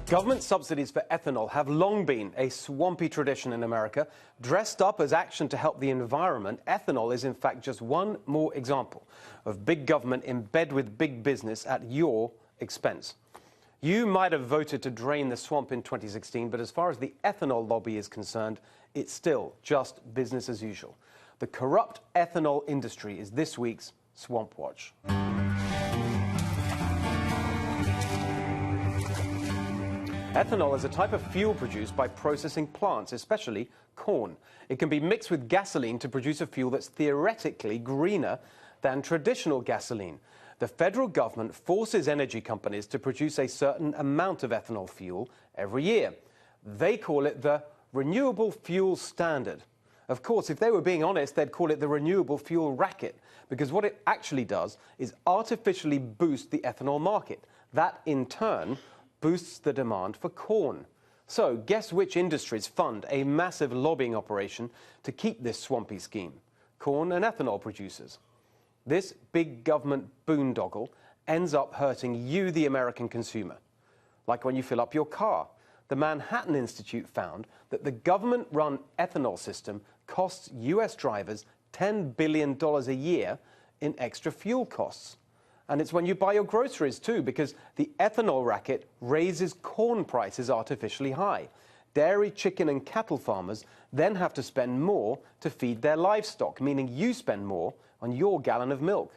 Government subsidies for ethanol have long been a swampy tradition in America. Dressed up as action to help the environment, ethanol is in fact just one more example of big government in bed with big business at your expense. You might have voted to drain the swamp in 2016, but as far as the ethanol lobby is concerned, it's still just business as usual. The corrupt ethanol industry is this week's Swamp Watch. Ethanol is a type of fuel produced by processing plants, especially corn. It can be mixed with gasoline to produce a fuel that's theoretically greener than traditional gasoline. The federal government forces energy companies to produce a certain amount of ethanol fuel every year. They call it the Renewable Fuel Standard. Of course, if they were being honest, they'd call it the Renewable Fuel Racket, because what it actually does is artificially boost the ethanol market. That, in turn, boosts the demand for corn. So, guess which industries fund a massive lobbying operation to keep this swampy scheme? Corn and ethanol producers. This big government boondoggle ends up hurting you, the American consumer. Like when you fill up your car. The Manhattan Institute found that the government-run ethanol system costs US drivers $10 billion a year in extra fuel costs. And it's when you buy your groceries too, because the ethanol racket raises corn prices artificially high. Dairy, chicken and cattle farmers then have to spend more to feed their livestock, meaning you spend more on your gallon of milk.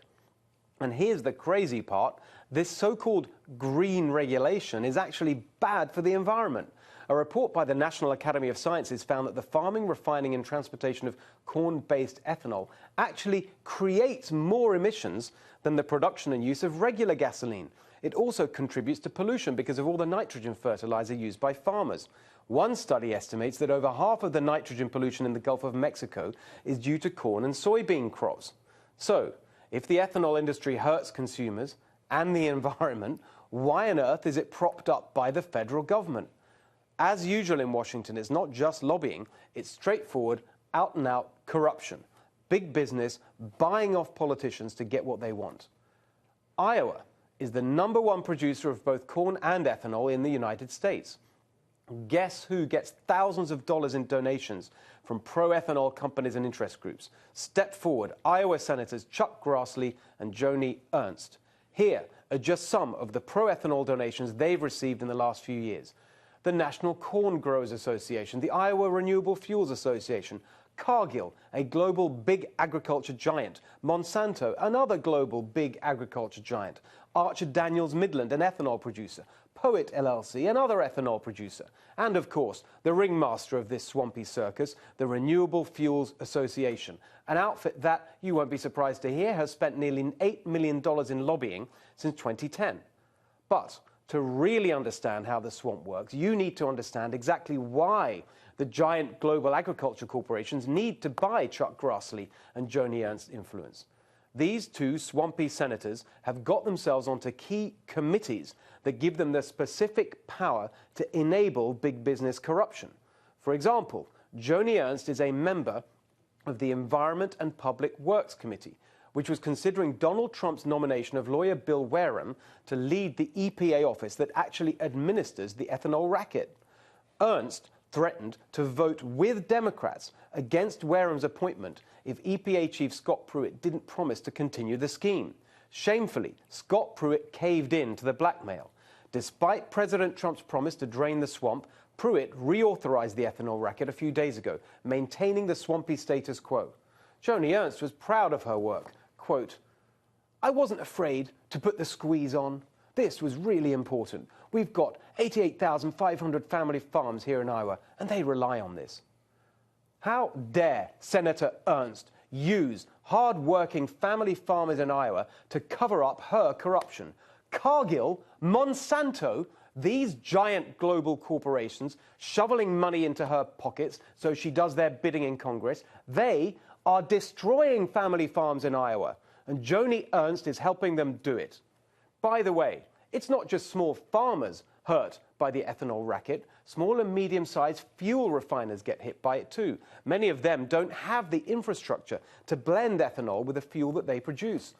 And here's the crazy part. This so-called green regulation is actually bad for the environment. A report by the National Academy of Sciences found that the farming, refining and transportation of corn-based ethanol actually creates more emissions than the production and use of regular gasoline. It also contributes to pollution because of all the nitrogen fertilizer used by farmers. One study estimates that over half of the nitrogen pollution in the Gulf of Mexico is due to corn and soybean crops. So, if the ethanol industry hurts consumers and the environment, why on earth is it propped up by the federal government? As usual in Washington, it's not just lobbying, it's straightforward, out-and-out corruption. Big business buying off politicians to get what they want. Iowa is the #1 producer of both corn and ethanol in the United States. Guess who gets thousands of dollars in donations from pro-ethanol companies and interest groups? Step forward, Iowa Senators Chuck Grassley and Joni Ernst. Here are just some of the pro-ethanol donations they've received in the last few years. The National Corn Growers Association, the Iowa Renewable Fuels Association, Cargill, a global big agriculture giant, Monsanto, another global big agriculture giant, Archer Daniels Midland, an ethanol producer, Poet LLC, another ethanol producer, and of course, the ringmaster of this swampy circus, the Renewable Fuels Association, an outfit that, you won't be surprised to hear, has spent nearly $8 million in lobbying since 2010. But to really understand how the swamp works, you need to understand exactly why the giant global agriculture corporations need to buy Chuck Grassley and Joni Ernst's influence. These two swampy senators have got themselves onto key committees that give them the specific power to enable big business corruption. For example, Joni Ernst is a member of the Environment and Public Works Committee, which was considering Donald Trump's nomination of lawyer Bill Wareham to lead the EPA office that actually administers the ethanol racket. Ernst threatened to vote with Democrats against Wareham's appointment if EPA Chief Scott Pruitt didn't promise to continue the scheme. Shamefully, Scott Pruitt caved in to the blackmail. Despite President Trump's promise to drain the swamp, Pruitt reauthorized the ethanol racket a few days ago, maintaining the swampy status quo. Joni Ernst was proud of her work. Quote, "I wasn't afraid to put the squeeze on. This was really important. We've got 88,500 family farms here in Iowa, and they rely on this." How dare Senator Ernst use hard-working family farmers in Iowa to cover up her corruption? Cargill, Monsanto, these giant global corporations shoveling money into her pockets so she does their bidding in Congress, they are destroying family farms in Iowa, and Joni Ernst is helping them do it. By the way, it's not just small farmers hurt by the ethanol racket. Small and medium-sized fuel refiners get hit by it too. Many of them don't have the infrastructure to blend ethanol with the fuel that they produce.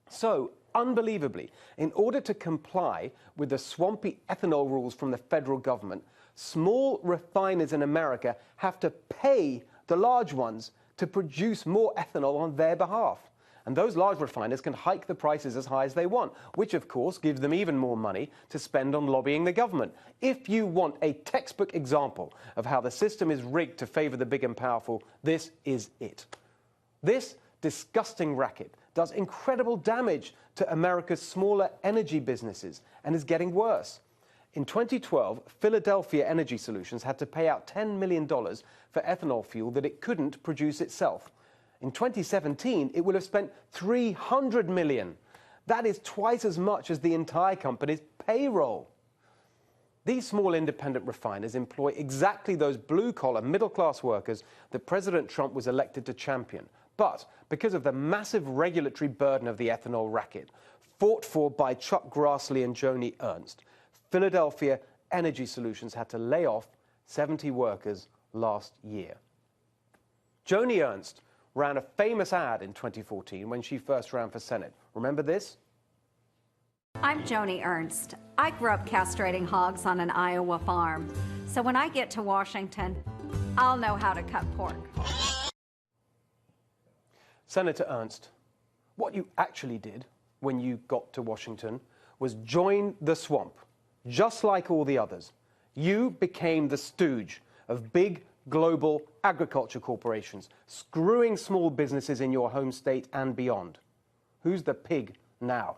So, unbelievably, in order to comply with the swampy ethanol rules from the federal government, small refiners in America have to pay the large ones to produce more ethanol on their behalf. And those large refiners can hike the prices as high as they want, which of course gives them even more money to spend on lobbying the government. If you want a textbook example of how the system is rigged to favor the big and powerful, this is it. This disgusting racket does incredible damage to America's smaller energy businesses and is getting worse. In 2012, Philadelphia Energy Solutions had to pay out $10 million for ethanol fuel that it couldn't produce itself. In 2017, it would have spent $300 million. That is twice as much as the entire company's payroll. These small independent refiners employ exactly those blue-collar, middle-class workers that President Trump was elected to champion. But because of the massive regulatory burden of the ethanol racket, fought for by Chuck Grassley and Joni Ernst, Philadelphia Energy Solutions had to lay off 70 workers last year. Joni Ernst ran a famous ad in 2014 when she first ran for Senate. Remember this? I'm Joni Ernst. I grew up castrating hogs on an Iowa farm. So when I get to Washington, I'll know how to cut pork. Senator Ernst, what you actually did when you got to Washington was join the swamp, just like all the others. You became the stooge of big global agriculture corporations, screwing small businesses in your home state and beyond. Who's the pig now?